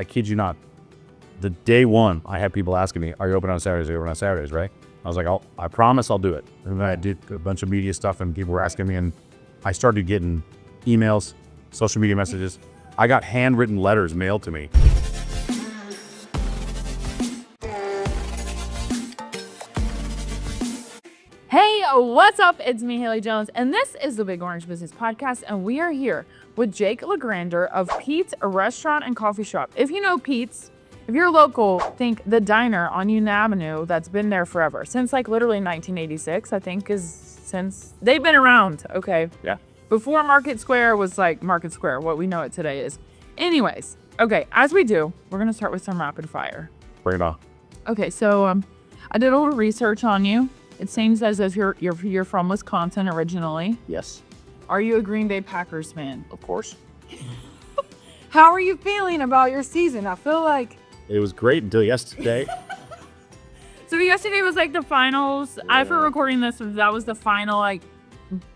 I kid you not. The day one, I had people asking me, are you open on Saturdays? Are you open on Saturdays, right? I was like, I promise I'll do it. And I did a bunch of media stuff and people were asking me, and I started getting emails, social media messages. I got handwritten letters mailed to me. Hey, what's up? It's me, Haley Jones, and this is the Big Orange Business Podcast, and we are here with Jake Lrander of Pete's, a restaurant and coffee shop. If you know Pete's, if you're local, think the diner on Union Avenue that's been there forever, since like literally 1986, I think, is since they've been around, okay? Yeah. Before Market Square was like Market Square, what we know it today is. Anyways, okay, as we do, we're gonna start with some rapid fire. Bring it on. Okay, so I did a little research on you. It seems as if you're from Wisconsin originally. Yes. Are you a Green Bay Packers fan? Of course. How are you feeling about your season? I feel like... It was great until yesterday. So yesterday was like the finals. Yeah. I, for recording this, that was the final like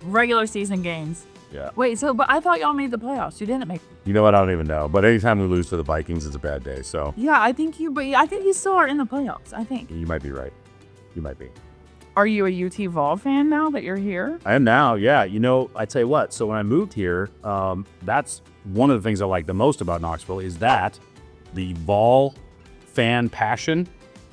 regular season games. Yeah. Wait, but I thought y'all made the playoffs. You didn't make... You know what? I don't even know. But anytime we lose to the Vikings, it's a bad day. So yeah, I think you still are in the playoffs. I think you might be right. You might be. Are you a UT Vol fan now that you're here? I am now, yeah. You know, I tell you what, so when I moved here, that's one of the things I like the most about Knoxville is that the Vol fan passion,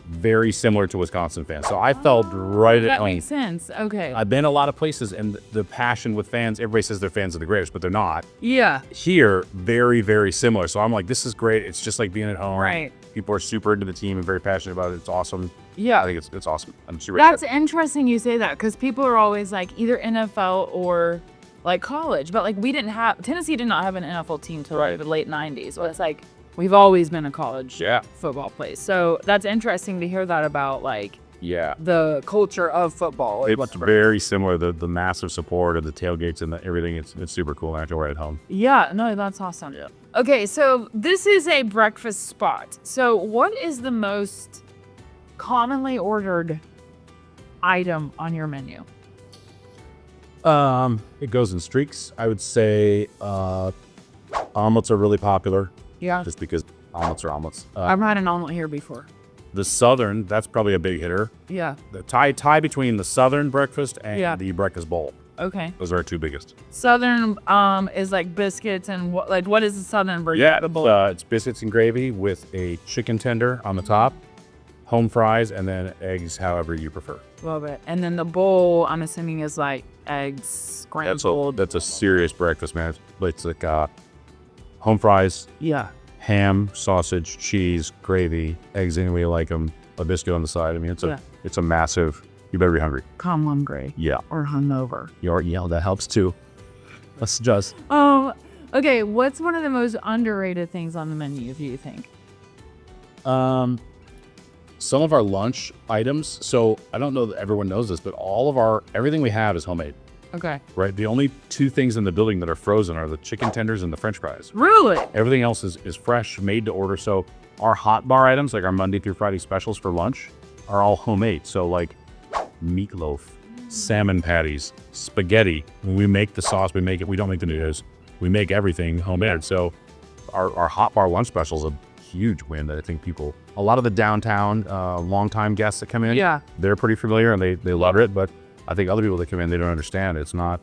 very similar to Wisconsin fans. So I felt right at home. That makes sense, okay. I've been a lot of places and the passion with fans, everybody says they're fans of the Graders, but they're not. Yeah. Here, very, very similar. So I'm like, this is great. It's just like being at home. Right. People are super into the team and very passionate about it. It's awesome. Yeah. I think it's awesome. I'm super That's excited. interesting you say that because people are always like either NFL or like college. But like Tennessee did not have an NFL team till like the late 90s. So it's like we've always been a college football place. So that's interesting to hear that about like the culture of football. It's very similar. The massive support of the tailgates and everything. It's super cool. I feel right at home. Yeah, no, that's awesome. Yeah. Okay, so this is a breakfast spot. So what is the most commonly ordered item on your menu? It goes in streaks. I would say omelets are really popular. Yeah. Just because omelets are omelets. I've had an omelet here before. The Southern, that's probably a big hitter. Yeah. The tie between the Southern breakfast and the breakfast bowl. Okay. Those are our two biggest. Southern is like biscuits and what is the Southern version? Yeah, it's biscuits and gravy with a chicken tender on the top, home fries, and then eggs, however you prefer. Love it. And then the bowl, I'm assuming, is like eggs scrambled. That's a serious breakfast, man. It's like home fries. Yeah. Ham, sausage, cheese, gravy, eggs any way you like them, a biscuit on the side. I mean, it's a massive. You better be hungry. Come hungry. Yeah. Or hungover. Yeah, that helps too. Let's just. Okay. What's one of the most underrated things on the menu, do you think? Some of our lunch items. So I don't know that everyone knows this, but everything we have is homemade. Okay. Right. The only two things in the building that are frozen are the chicken tenders and the French fries. Really? Everything else is fresh, made to order. So our hot bar items, like our Monday through Friday specials for lunch, are all homemade. So like meatloaf, salmon patties, spaghetti. When we make the sauce, we make it. We don't make the noodles. We make everything homemade. So our hot bar lunch special is a huge win that I think a lot of the downtown longtime guests that come in, they're pretty familiar and they love it. But I think other people that come in, they don't understand. It's not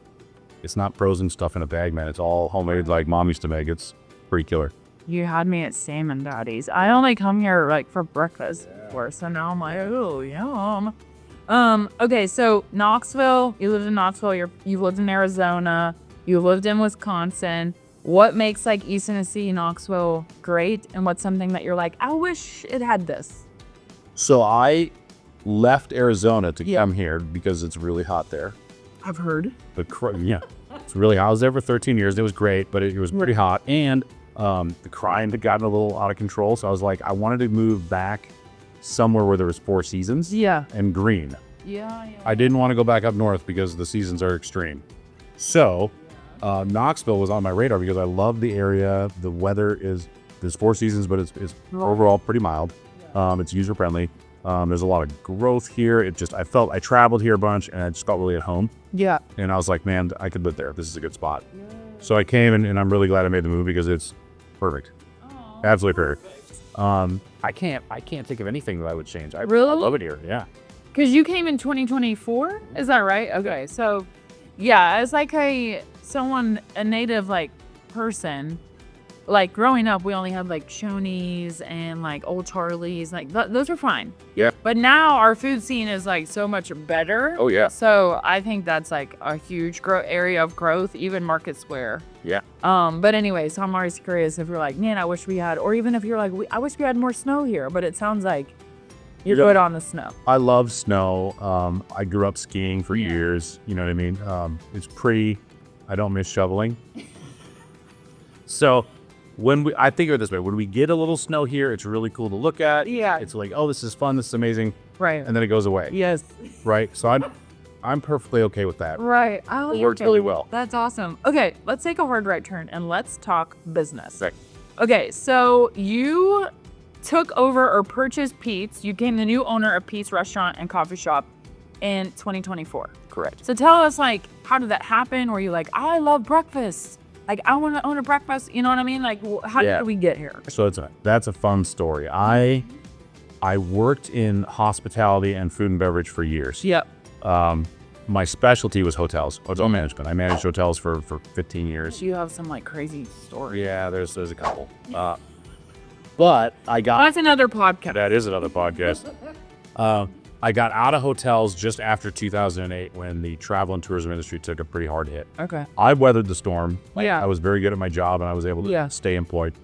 frozen stuff in a bag, man. It's all homemade like mom used to make. It's pretty killer. You had me at Salmon Daddy's. I only come here like for breakfast, of course. So now I'm like, oh, yum. Okay, so Knoxville, you lived in Knoxville, you've lived in Arizona, you've lived in Wisconsin. What makes like East Tennessee, Knoxville great? And what's something that you're like, I wish it had this? So I left Arizona to come here because it's really hot there. I've heard. It's really hot. I was there for 13 years. It was great, but it was pretty hot. And the crime had gotten a little out of control. So I was like, I wanted to move back somewhere where there was 4 seasons and green. I didn't want to go back up north because the seasons are extreme. So Knoxville was on my radar because I love the area. The weather there's 4 seasons, but it's overall pretty mild. It's user friendly. There's a lot of growth here. I traveled here a bunch and I just got really at home. Yeah. And I was like, man, I could live there. This is a good spot. So I came and I'm really glad I made the move because it's perfect. Absolutely perfect. I can't think of anything that I would change. I Really? love it here. Yeah. Because you came in 2024, is that right? Okay, so yeah, as like a native like person, like growing up, we only had like Shoney's and like Old Charlie's, like those were fine. Yeah. But now our food scene is like so much better. Oh, yeah. So I think that's like a huge area of growth, even Market Square. Yeah. But anyway, so I'm always curious if you're like, man, I wish we had, or even if you're like, I wish we had more snow here. But it sounds like you're good on the snow. I love snow. I grew up skiing for years. You know what I mean? It's pretty. I don't miss shoveling. So I think of it this way, when we get a little snow here, it's really cool to look at. Yeah. It's like, oh, this is fun. This is amazing. Right. And then it goes away. Yes. Right. So I'm perfectly okay with that. Right. It works really well. That's awesome. Okay, let's take a hard right turn and let's talk business. Right. Okay, so you took over or purchased Pete's. You became the new owner of Pete's Restaurant and Coffee Shop in 2024. Correct. So tell us, like, how did that happen? Were you like, I love breakfast. Like, I want to own a breakfast. You know what I mean? Like, how did we get here? So that's a fun story. I worked in hospitality and food and beverage for years. Yep. My specialty was hotels, hotel management. I managed hotels for 15 years. You have some like crazy stories. Yeah, there's a couple. But I got... That's another podcast. That is another podcast. I got out of hotels just after 2008 when the travel and tourism industry took a pretty hard hit. Okay. I weathered the storm. Yeah. I was very good at my job and I was able to stay employed.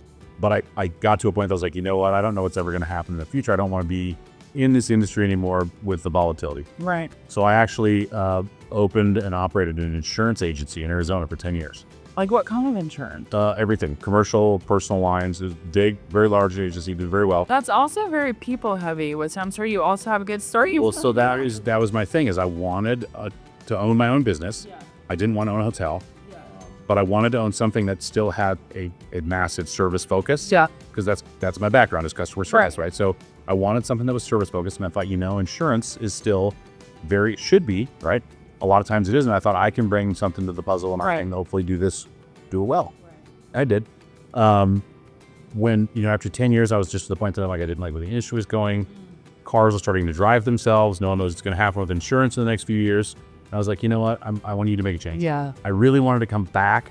But I got to a point that I was like, you know what? I don't know what's ever going to happen in the future. I don't want to be in this industry anymore with the volatility. Right. So I actually opened and operated an insurance agency in Arizona for 10 years. Like what kind of insurance? Everything, commercial, personal lines, it was big, very large agency, did very well. That's also very people heavy, which I'm sure you also have a good story. Well, so that was my thing, is I wanted to own my own business. Yeah. I didn't want to own a hotel, but I wanted to own something that still had a massive service focus. Yeah. Because that's my background, is customer service, right? So I wanted something that was service focused, and I thought, insurance is still should be, right? A lot of times it isn't. I thought I can bring something to the puzzle and I can hopefully do it well. Right. I did. When, after 10 years, I was just to the point that I didn't like where the industry was going. Cars were starting to drive themselves. No one knows what's going to happen with insurance in the next few years. And I was like, you know what? I want you to make a change. Yeah. I really wanted to come back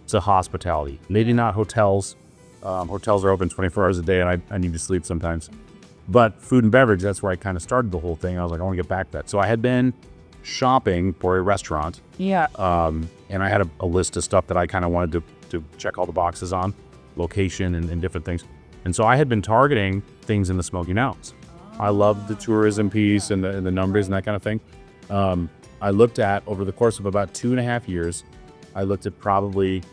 to hospitality. Maybe not hotels. Hotels are open 24 hours a day and I need to sleep sometimes. But food and beverage, that's where I kind of started the whole thing. I was like, I want to get back to that. So I had been shopping for a restaurant. Yeah. And I had a list of stuff that I kind of wanted to check all the boxes on, location and different things. And so I had been targeting things in the Smoky Mountains. I loved the tourism piece and the numbers and that kind of thing. I looked at, over the course of about 2.5 years, I looked at probably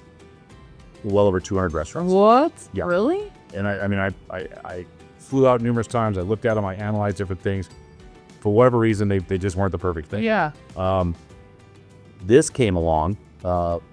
well over 200 restaurants. What? Yeah. Really? And I flew out numerous times. I looked at them. I analyzed different things. For whatever reason, they just weren't the perfect thing. Yeah. This came along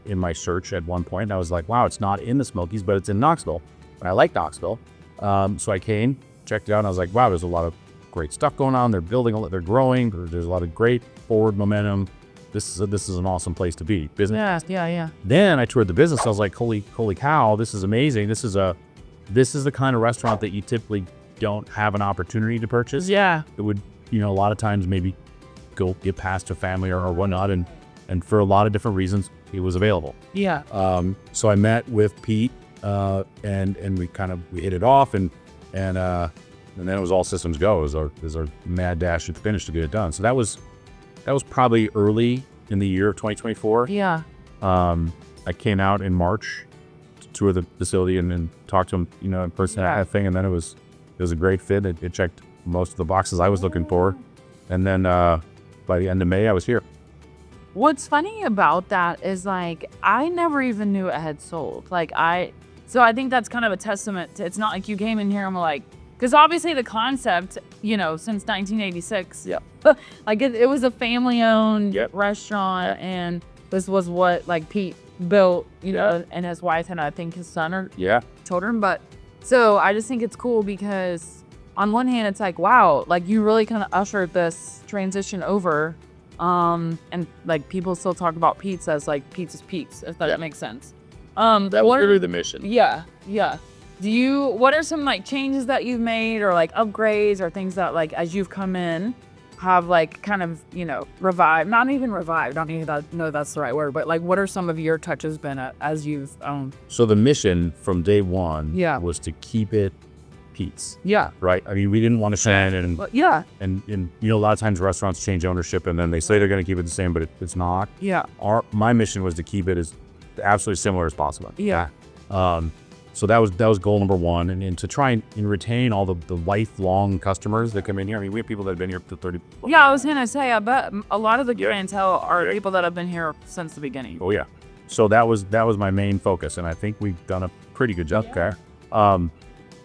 in my search at one point. And I was like, wow, it's not in the Smokies, but it's in Knoxville. And I like Knoxville. So I came, checked it out, and I was like, wow, there's a lot of great stuff going on. They're building, they're growing. There's a lot of great forward momentum. This is an awesome place to be. Business. Yeah. Then I toured the business. I was like, holy cow, this is amazing. This is the kind of restaurant that you typically don't have an opportunity to purchase. Yeah. It would, a lot of times maybe go get past a family or whatnot. And for a lot of different reasons, it was available. Yeah. So I met with Pete and we hit it off and then it was all systems go. It was our mad dash at the finish to get it done. So that was probably early in the year of 2024. Yeah. I came out in March to tour the facility and talk to him, in person, that thing. And then it was a great fit. It checked most of the boxes I was looking for. And then by the end of May, I was here. What's funny about that is like, I never even knew it had sold. So I think that's kind of a testament to, it's not like you came in here and were like, because obviously the concept, since 1986, like it was a family-owned restaurant, and this was what like Pete built, and his wife and I think his son or children. But so I just think it's cool because on one hand, it's like, wow, like you really kind of ushered this transition over. And like people still talk about pizza as like pizza's Pete's, if that makes sense. That was really the mission. Yeah. What are some like changes that you've made or like upgrades or things that like as you've come in have like kind of, revived, not even revived, I don't even know that's the right word, but like what are some of your touches been as you've So the mission from day one Yeah. was to keep it Pete's, Yeah. right? I mean, we didn't want to send and Yeah. and a lot of times restaurants change ownership and then they say they're going to keep it the same, but it's not. Yeah. My mission was to keep it as absolutely similar as possible. Yeah. So that was goal number one, and to try and retain all the lifelong customers that come in here. I mean, we have people that have been here for 30. Yeah, I was gonna say, I bet a lot of the clientele are people that have been here since the beginning. Oh yeah. So that was my main focus, and I think we've done a pretty good job there.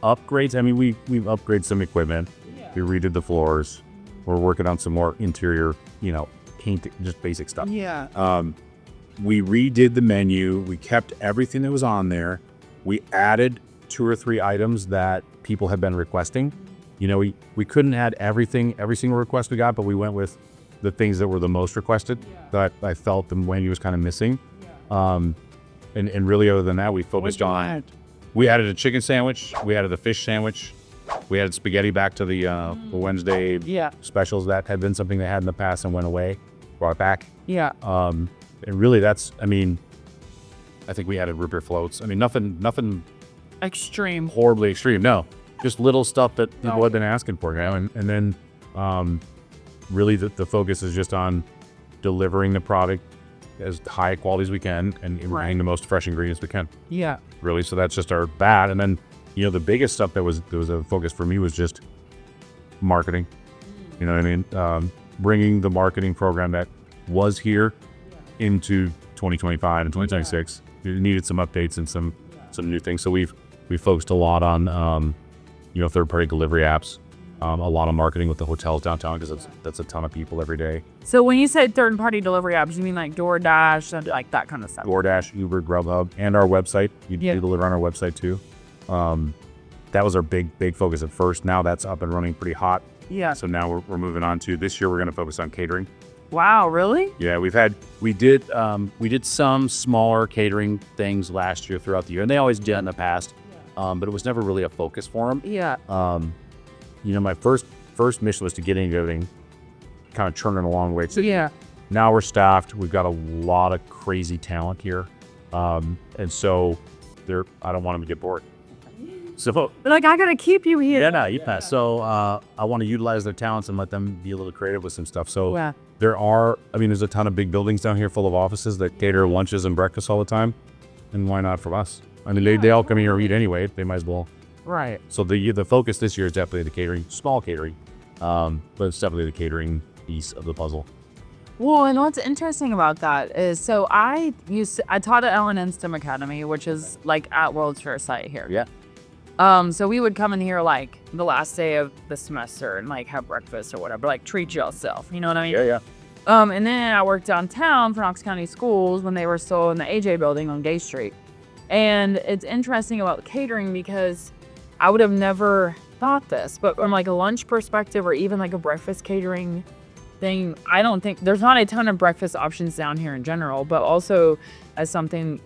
Upgrades. I mean, we've upgraded some equipment. We redid the floors. We're working on some more interior, paint, just basic stuff. Yeah. We redid the menu. We kept everything that was on there. We added 2 or 3 items that people have been requesting. We couldn't add every single request we got, but we went with the things that were the most requested that I felt the menu was kind of missing. And really, other than that, we focused on. We added a chicken sandwich. We added a fish sandwich. We added spaghetti back to the Wednesday specials that had been something they had in the past and went away. Brought it back. Yeah. And really, I think we added root beer floats. I mean, nothing Extreme. horribly extreme. No, just little stuff that people have been asking for now. And then really the focus is just on delivering the product as high quality as we can and bringing the most fresh ingredients we can. Yeah. Really. So that's just our bat. And then, the biggest stuff that was a focus for me was just marketing. You know what I mean? Bringing the marketing program that was here into 2025 and 2026. It needed some updates and some new things. So we focused a lot on, third-party delivery apps, a lot of marketing with the hotels downtown because that's a ton of people every day. So when you said third-party delivery apps, you mean like DoorDash and like that kind of stuff? DoorDash, Uber, Grubhub, and our website. You deliver on our website too. That was our big focus at first. Now that's up and running pretty hot. Yeah. So now we're moving on to this year. We're going to focus on catering. Wow, really? Yeah, we did some smaller catering things last year throughout the year, and they always did in the past, but it was never really a focus for them. Yeah. My first mission was to get into everything, kind of churning along the way. So Yeah. now we're staffed. We've got a lot of crazy talent here, and so I don't want them to get bored. So Like, I gotta keep you here. yeah. So I want to utilize their talents and let them be a little creative with some stuff. So Yeah. there's a ton of big buildings down here full of offices that cater lunches and breakfast all the time. And why not from us? I mean, they all come here and eat anyway. They might as well. Right. So the focus this year is definitely the catering, small catering, but it's definitely the catering piece of the puzzle. Well, and what's interesting about that is, so I taught at Ellen STEM Academy, which is like at World's Fair site here. Yeah. So we would come in here like the last day of the semester and like have breakfast or whatever, like treat yourself. You know what I mean? Yeah. And then I worked downtown for Knox County Schools when they were still in the AJ building on Gay Street. And it's interesting about catering because I would have never thought this, but from like a lunch perspective or even like a breakfast catering thing, I don't think there's not a ton of breakfast options down here in general, but also as something,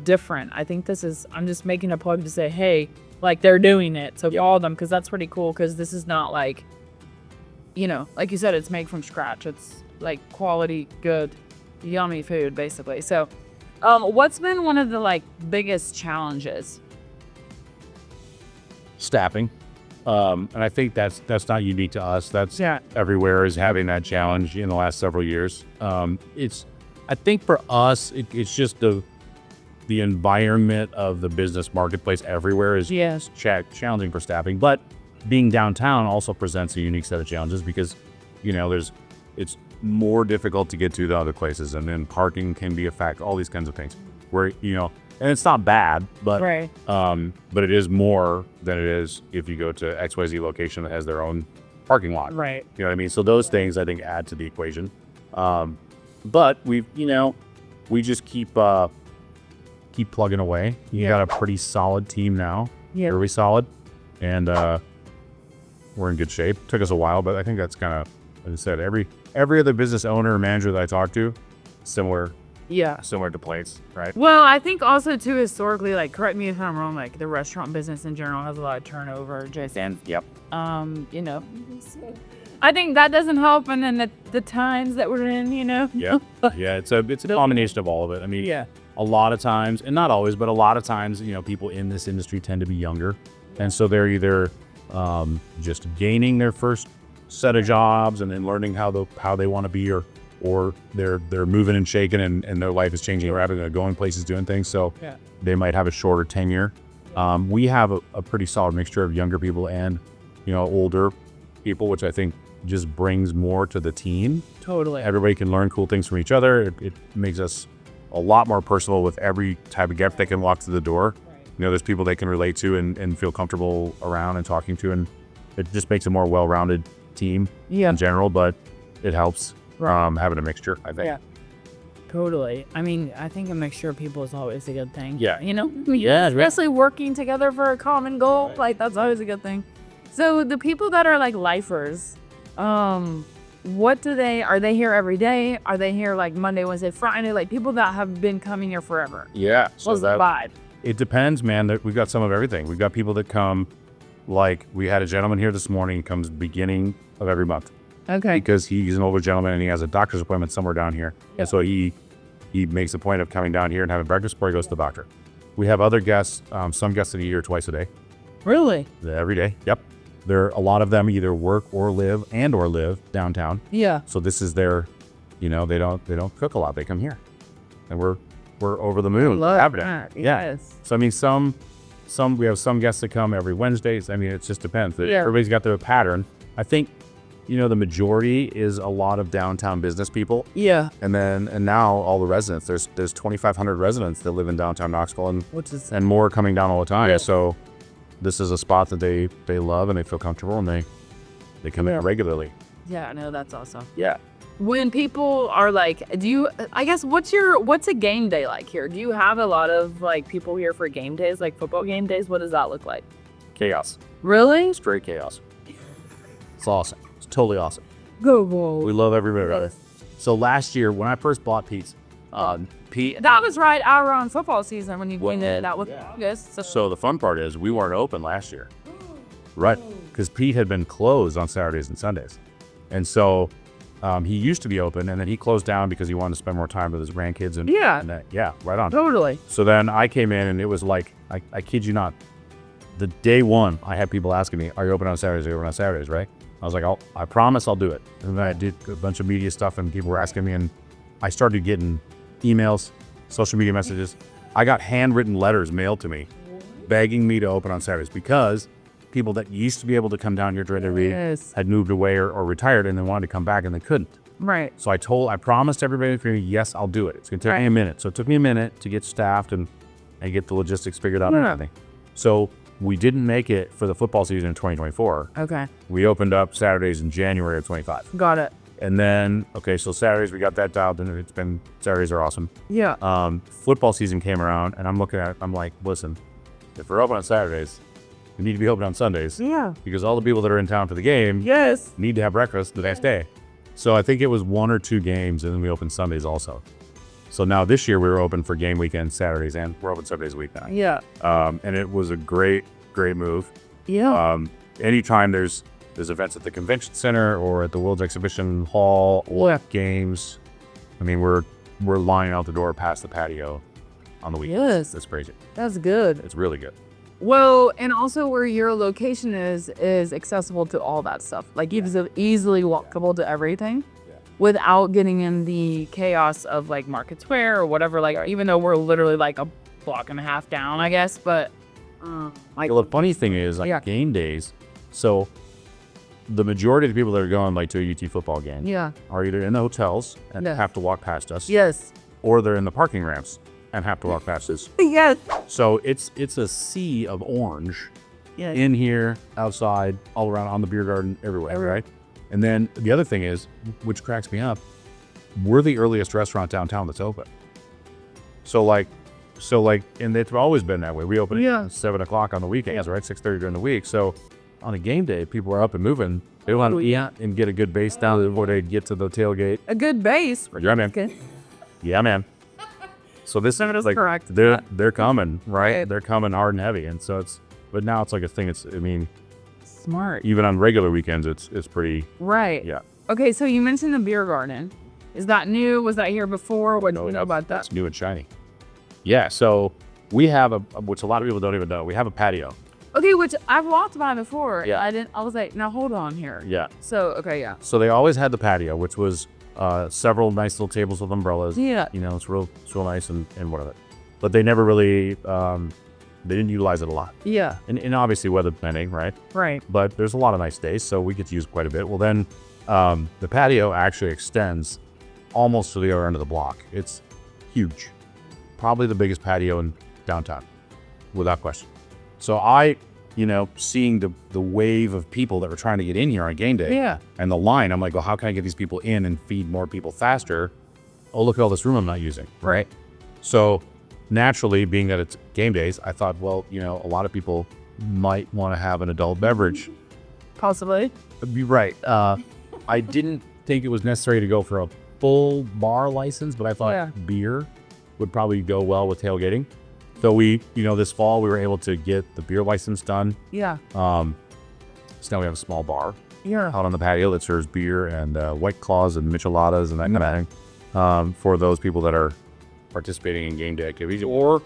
different. I think I'm just making a plug to say, hey, like they're doing it. So all of them, because that's pretty cool because this is not like, like you said, it's made from scratch. It's like quality, good, yummy food, basically. So what's been one of the like biggest challenges? Staffing. And I think that's not unique to us. That's everywhere is having that challenge in the last several years. I think for us, it's just the environment of the business marketplace everywhere is challenging for staffing. But being downtown also presents a unique set of challenges because, it's more difficult to get to than other places, and then parking can be a fact. All these kinds of things, where and it's not bad, but but it is more than it is if you go to XYZ location that has their own parking lot. Right. You know what I mean? So those things I think add to the equation. But we just keep plugging away. You got a pretty solid team now. Yeah. Really solid. And we're in good shape. Took us a while, but I think that's kind of, like I said, every other business owner or manager that I talk to, similar Yeah. similar to plates, right? Well, I think also too historically, like correct me if I'm wrong, like the restaurant business in general has a lot of turnover, Jason. Yep. You know. I think that doesn't help, and then the times that we're in, you know. Yeah. Yeah. It's a combination of all of it. I mean, Yeah. a lot of times, and not always, but a lot of times, people in this industry tend to be younger, and so they're either just gaining their first set of jobs and then learning how they want to be, or they're moving and shaking, and their life is changing rapidly. They're going places, doing things, so Yeah. they might have a shorter tenure. We have a pretty solid mixture of younger people and older people, which I think just brings more to the team. Totally. Everybody can learn cool things from each other. It makes us a lot more personal with every type of guest that can walk through the door. There's people they can relate to and feel comfortable around and talking to, and it just makes a more well-rounded team in general, but it helps having a mixture, I think. Yeah. Totally. I mean, I think a mixture of people is always a good thing. Yeah. Yeah, especially working together for a common goal. Right. Like, that's always a good thing. So the people that are like lifers, are they here every day? Are they here like Monday, Wednesday, Friday? Like people that have been coming here forever. Yeah. What's the vibe? It depends, man. We've got some of everything. We've got people that come, like we had a gentleman here this morning, comes beginning of every month. Okay. Because he's an older gentleman and he has a doctor's appointment somewhere down here. Yeah. And so he makes a point of coming down here and having breakfast before he goes to the doctor. We have other guests, some guests that are here twice a day. Really? Every day. Yep. A lot of them either work or live downtown. Yeah. So this is their, they don't cook a lot. They come here, and we're over the moon. Love that. Yeah. Yes. So I mean, we have some guests that come every Wednesdays. I mean, it just depends. Yeah. Everybody's got their pattern. I think, the majority is a lot of downtown business people. Yeah. And now all the residents. There's 2,500 residents that live in downtown Knoxville, and more coming down all the time. Yeah. So this is a spot that they love and they feel comfortable, and they come in regularly. Yeah, no, that's awesome. Yeah. When people are like, what's a game day like here? Do you have a lot of like people here for game days, like football game days? What does that look like? Chaos. Really? Straight chaos. It's awesome. It's totally awesome. Go Bulls. We love every minute of it. So last year when I first bought Pete's, Pete. That was right around football season when you did that with August. So the fun part is we weren't open last year, right? Because Pete had been closed on Saturdays and Sundays, and so he used to be open, and then he closed down because he wanted to spend more time with his grandkids and right on. Totally. So then I came in, and it was like I kid you not, the day one I had people asking me, "Are you open on Saturdays? Are you open on Saturdays?" Right? I was like, I promise I'll do it. And then I did a bunch of media stuff, and people were asking me, and I started getting emails, social media messages. I got handwritten letters mailed to me begging me to open on Saturdays because people that used to be able to come down here during the week had moved away or retired and then wanted to come back and they couldn't. Right. So I promised everybody, yes, I'll do it. It's going to take me a minute. So it took me a minute to get staffed and get the logistics figured out and everything. So we didn't make it for the football season in 2024. Okay. We opened up Saturdays in January of 25. Got it. And then, so Saturdays, we got that dialed in. Saturdays are awesome. Yeah. Football season came around, and I'm looking at it, I'm like, listen, if we're open on Saturdays, we need to be open on Sundays. Yeah. Because all the people that are in town for the game need to have breakfast the next day. So I think it was 1 or 2 games, and then we opened Sundays also. So now this year, we were open for game weekend Saturdays, and we're open 7 days a week now. Yeah. And it was a great move. Yeah. Anytime there's events at the convention center or at the World's Exhibition Hall or games. I mean, we're lining out the door past the patio on the weekends. Yes. That's crazy. That's good. It's really good. Well, and also where your location is accessible to all that stuff. Like it's easily walkable to everything without getting in the chaos of like Market Square or whatever. Like, even though we're literally like a block and a half down, I guess. But the funny thing is game days. So the majority of the people that are going like to a UT football game are either in the hotels and have to walk past us. Yes. Or they're in the parking ramps and have to walk past us. Yes. So it's a sea of orange in here, outside, all around, on the beer garden, everywhere, right? And then the other thing is, which cracks me up, we're the earliest restaurant downtown that's open. So and it's always been that way. We open at 7 o'clock on the weekends, right? 6:30 during the week. So on a game day, people are up and moving. They want to eat and get a good base down before they get to the tailgate. A good base. Yeah, man. Okay. Yeah, man. So this That is is like correct. they're coming, right? Right. They're coming hard and heavy, and so but now it's like a thing. I mean, Smart. even on regular weekends, it's pretty. Right. Yeah. Okay, so you mentioned the beer garden. Is that new? Was that here before? What do you know about that? That's new and shiny. Yeah. So we have which a lot of people don't even know. We have a patio. Okay, which I've walked by before. Yeah. I was like, now hold on here. Yeah. So, okay, yeah. So they always had the patio, which was several nice little tables with umbrellas. Yeah. You know, it's real nice and whatever. But they never really, they didn't utilize it a lot. Yeah. And obviously weather depending, right? Right. But there's a lot of nice days, so we get to use it quite a bit. Well, then the patio actually extends almost to the other end of the block. It's huge. Probably the biggest patio in downtown, without question. So seeing the wave of people that were trying to get in here on game day Yeah. and the line, I'm like, well, how can I get these people in and feed more people faster? Oh, look at all this room I'm not using, right? So naturally, being that it's game days, I thought, well, a lot of people might want to have an adult beverage. Possibly. You're right. I didn't think it was necessary to go for a full bar license, but I thought beer would probably go well with tailgating. So we, this fall we were able to get the beer license done. Yeah. So now we have a small bar Yeah. out on the patio that serves beer and White Claws and micheladas and that kind of thing for those people that are participating in game day activities or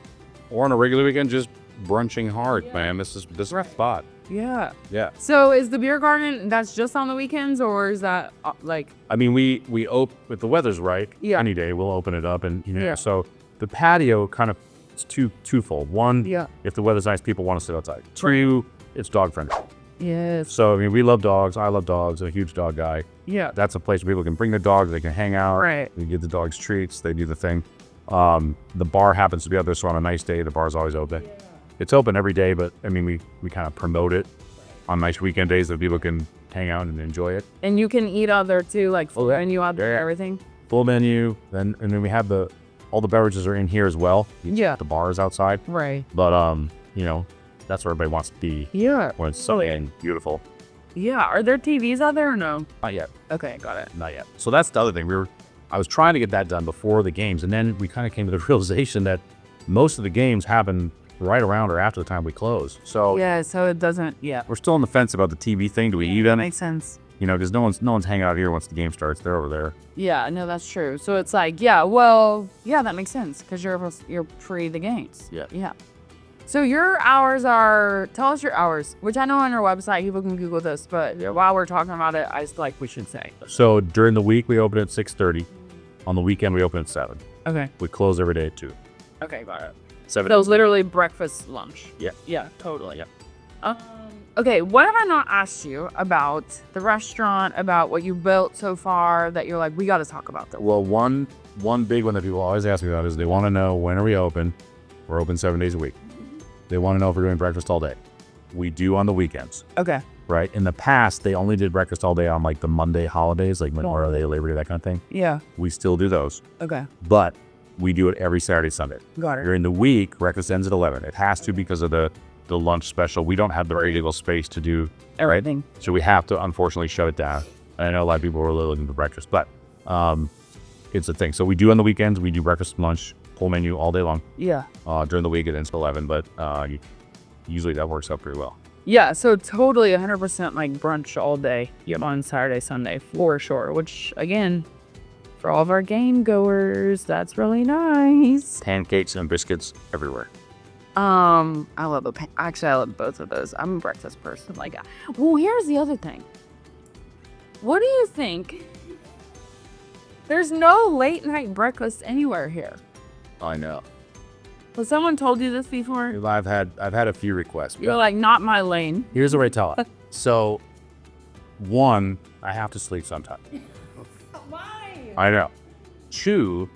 on a regular weekend just brunching hard, man. This is a spot. Yeah. Yeah. So is the beer garden, that's just on the weekends, or is that like? I mean, we open if the weather's right. Yeah. Any day we'll open it up, and Yeah. so the patio kind of it's twofold. One, Yeah. if the weather's nice, people want to sit outside. Two, it's dog friendly. Yes. So I mean, we love dogs. I love dogs. I'm a huge dog guy. Yeah. That's a place where people can bring their dogs. They can hang out. Right. They give the dogs treats. They do the thing. The bar happens to be out there, so on a nice day, the bar's always open. Yeah. It's open every day, but I mean, we kind of promote it on nice weekend days that people can hang out and enjoy it. And you can eat out there too, like full yeah. menu out there, Yeah. everything. Full menu. And then we have all the beverages are in here as well. Yeah. The bar is outside, Right. but that's where everybody wants to be Yeah. when it's sunny and beautiful. Yeah. Are there TVs out there or no? Not yet. Okay, got it. Not yet. So that's the other thing. I was trying to get that done before the games, and then we kind of came to the realization that most of the games happen right around or after the time we close. So Yeah, so it doesn't. Yeah. we're still on the fence about the TV thing. Do we even? Makes sense. Because no one's hanging out here once the game starts. They're over there. Yeah, no, that's true. So it's like, yeah, well, yeah, that makes sense because you're pre the games. Yeah. Yeah. So your hours are, tell us your hours, which I know on your website, people can Google this, but while we're talking about it, I just like we should say. So during the week we open at 6:30. On the weekend we open at 7. Okay. We close every day at 2. Okay, got it. 7. So it's literally breakfast, lunch. Yeah. Yeah, totally. Yeah. Okay, what have I not asked you about the restaurant, about what you built so far that you're like, we got to talk about that? Well, one big one that people always ask me about is they want to know when are we open. We're open 7 days a week. They want to know if we're doing breakfast all day. We do on the weekends, Okay. right? In the past, they only did breakfast all day on like the Monday holidays, like Memorial Day, Labor Day, that kind of thing. Yeah. We still do those, Okay. but we do it every Saturday, Sunday. Got it. During the week, breakfast ends at 11. It has to because of the lunch special. We don't have the regular space to do Everything. right? So we have to unfortunately shut it down. And I know a lot of people are really looking for breakfast, but it's a thing. So we do on the weekends. We do breakfast and lunch, full menu all day long. Yeah. During the week it ends at 11, but usually that works out pretty well. Yeah, so totally 100% like brunch all day on Saturday, Sunday for sure, which again, for all of our game goers, that's really nice. Pancakes and biscuits everywhere. I love actually I love both of those. I'm a breakfast person. Like, well, here's the other thing. What do you think? There's no late night breakfast anywhere here. I know. Has someone told you this before? I've had a few requests. You're like, not my lane. Here's what I tell it. So, one, I have to sleep sometime. Why? I know. Two,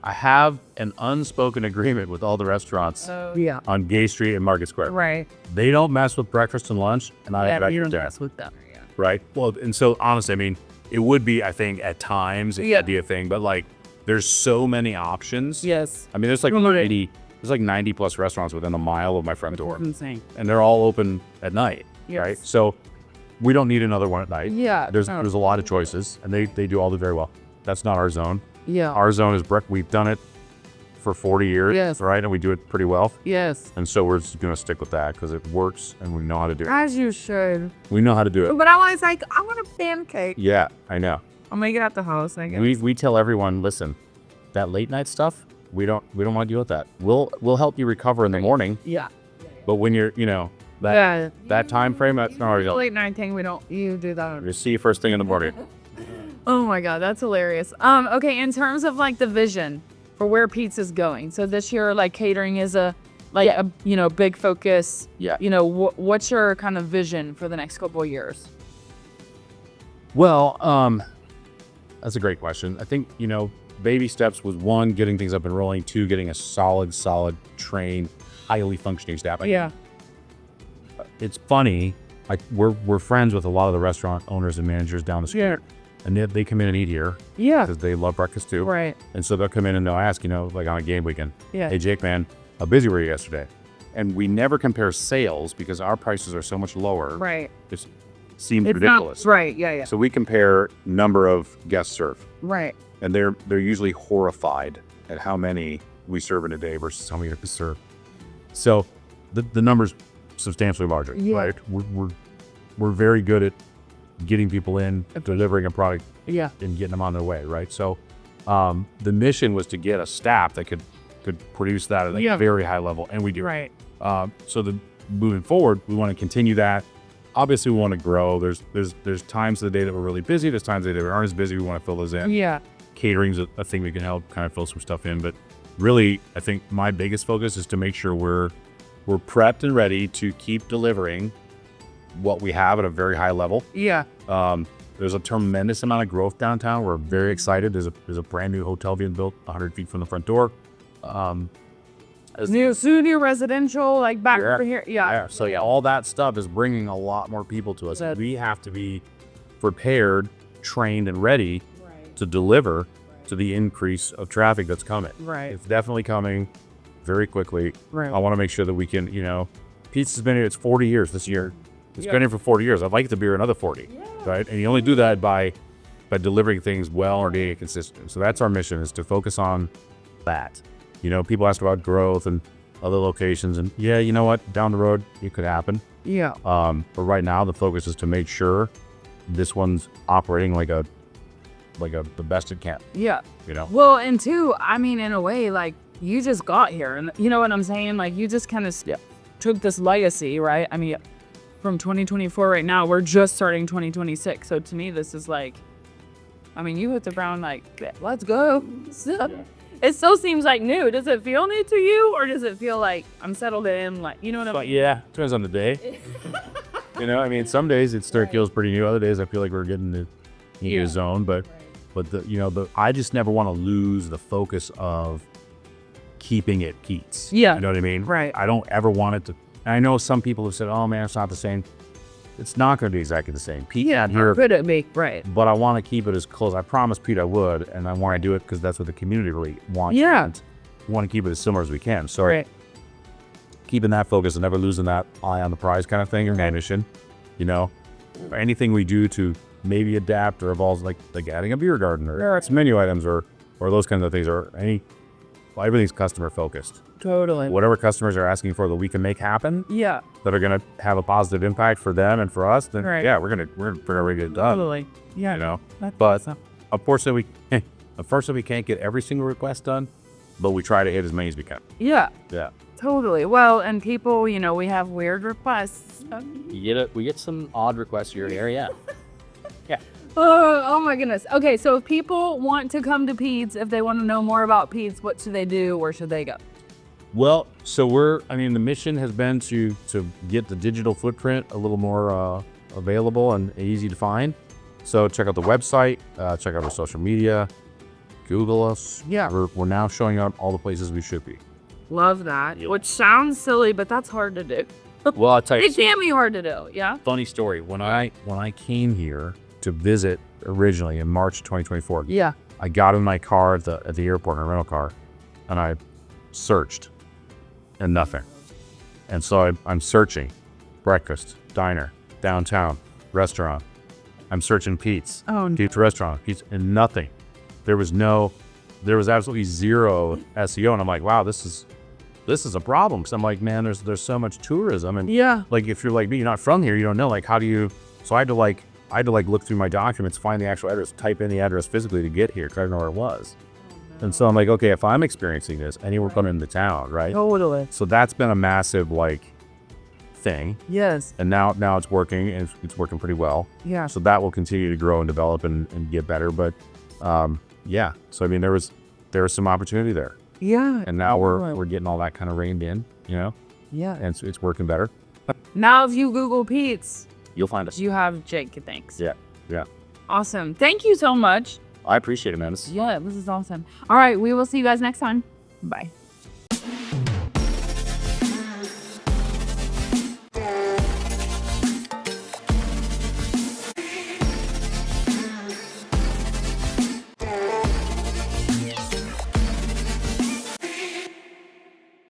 I have an unspoken agreement with all the restaurants Yeah. on Gay Street and Market Square. Right. They don't mess with breakfast and lunch, and I have you extra don't dinner, mess with them. Yeah. right? Well, and so honestly, I mean, it would be, I think, at times it could be a thing, but like, there's so many options. Yes. I mean, there's like Right. 90 plus restaurants within a mile of my front door, Insane. and they're all open at night, Yes. right? So we don't need another one at night. Yeah. There's a lot of choices, and they do all do very well. That's not our zone. Yeah. Our zone is we've done it for 40 years, Yes. right? And we do it pretty well. Yes. And so we're just going to stick with that because it works and we know how to do it. As you should. We know how to do it. But I was like, I want a pancake. Yeah, I know. I'll make it at the house, I guess. We tell everyone, listen, that late night stuff, we don't want to deal with that. We'll help you recover in the morning, Yeah. but when you're, that time frame, that's not our The deal. late night thing, you do that. We see you first thing in the morning. Oh my God, that's hilarious. Okay, in terms of like the vision for where pizza's going. So this year, like catering is a big focus. Yeah. What's your kind of vision for the next couple of years? Well, that's a great question. I think, baby steps was 1, getting things up and rolling, 2, getting a solid, trained, highly functioning staff. Yeah. It's funny, like we're friends with a lot of the restaurant owners and managers down the street. Yeah. And they come in and eat here Yeah. because they love breakfast too. Right. And so they'll come in and they'll ask, like on a game weekend, Yeah. hey, Jake, man, how busy were you yesterday? And we never compare sales because our prices are so much lower. Right. It seems It's ridiculous. not, right. Yeah. Yeah. So we compare number of guests served. Right. And they're usually horrified at how many we serve in a day versus how many we serve. So the number's substantially larger, Yeah. right? We're very good at getting people in, delivering a product, Yeah. and getting them on their way, right? So the mission was to get a staff that could produce that at a very high level, and we do. Right. So moving forward, we want to continue that. Obviously, we want to grow. There's times of the day that we're really busy. There's times of the day that we aren't as busy. We want to fill those in. Yeah. Catering's a thing we can help kind of fill some stuff in, but really, I think my biggest focus is to make sure we're prepped and ready to keep delivering what we have at a very high level. Yeah. There's a tremendous amount of growth downtown. We're very excited. There's a brand new hotel being built 100 feet from the front door. New residential, like back over here. Yeah. So all that stuff is bringing a lot more people to us. We have to be prepared, trained, and ready to deliver to the increase of traffic that's coming. Right. It's definitely coming very quickly. Right. I want to make sure that we can, pizza's been here, it's 40 years this year. It's been here for 40 years. I'd like it to be here another 40, right? And you only do that by delivering things well or being consistent. So that's our mission, is to focus on that. People ask about growth and other locations, and you know what? Down the road, it could happen. Yeah. But right now, the focus is to make sure this one's operating like the best it can. Yeah. Well, and two, I mean, in a way, like you just got here, and you know what I'm saying? Like you just kind of took this legacy, right? I mean, from 2024 right now, we're just starting 2026. So to me, this is like, I mean, you hit the ground like, let's go. It still seems like new. Does it feel new to you, or does it feel like I'm settled in? Like, you know what I mean? Yeah, depends on the day. I mean, some days it still feels pretty new. Other days I feel like we're getting into the zone. But I just never want to lose the focus of keeping it Pete's. Yeah. You know what I mean? Right. I don't ever want it to. And I know some people have said, "Oh man, it's not the same." It's not going to be exactly the same. Pete, here, could it be? Right. But I want to keep it as close. I promised Pete I would, and I want to do it because that's what the community really wants. Yeah. And we want to keep it as similar as we can. So keeping that focus and never losing that eye on the prize kind of thing, or mission, anything we do to maybe adapt or evolve, like adding a beer garden or some menu items or those kinds of things, or everything's customer focused. Totally. Whatever customers are asking for that we can make happen. Yeah. That are going to have a positive impact for them and for us, then we're gonna get it done. Totally. Yeah. But unfortunately we can't get every single request done, but we try to hit as many as we can. Yeah. Yeah. Totally. Well, and people, we have weird requests. We get some odd requests here and there, yeah. Oh my goodness. Okay, so if people want to come to Pete's, if they want to know more about Pete's, what should they do? Where should they go? Well, so the mission has been to get the digital footprint a little more available and easy to find. So check out the website, check out our social media, Google us. Yeah. We're now showing up all the places we should be. Love that. Which sounds silly, but that's hard to do. Well, I'll tell you It can be hard to do, yeah? funny story. When I came here to visit originally in March 2024, Yeah. I got in my car at the airport in a rental car, and I searched, and nothing. And so I'm searching breakfast, diner, downtown, restaurant. I'm searching Pete's. Oh, no. Pete's restaurant, Pete's, and nothing. There was no there was absolutely zero SEO, and I'm like, wow, this is a problem. Because I'm like, man, there's so much tourism, and Yeah. like if you're like me, you're not from here, you don't know, like how do you? So I had to look through my documents, find the actual address, type in the address physically to get here, because I didn't know where it was. And so I'm like, okay, if I'm experiencing this, anyone coming into town, right? Totally. So that's been a massive like thing, Yes. and now it's working, and it's working pretty well. Yeah. So that will continue to grow and develop and get better. But yeah, so I mean, there was some opportunity there, Yeah. and now totally. we're getting all that kind of reined in, Yeah. and it's working better. Now, if you Google Pete's, You'll find us. you have Jake. Thanks. Yeah. Awesome. Thank you so much. I appreciate it, man. Yeah, this is awesome. All right, we will see you guys next time. Bye.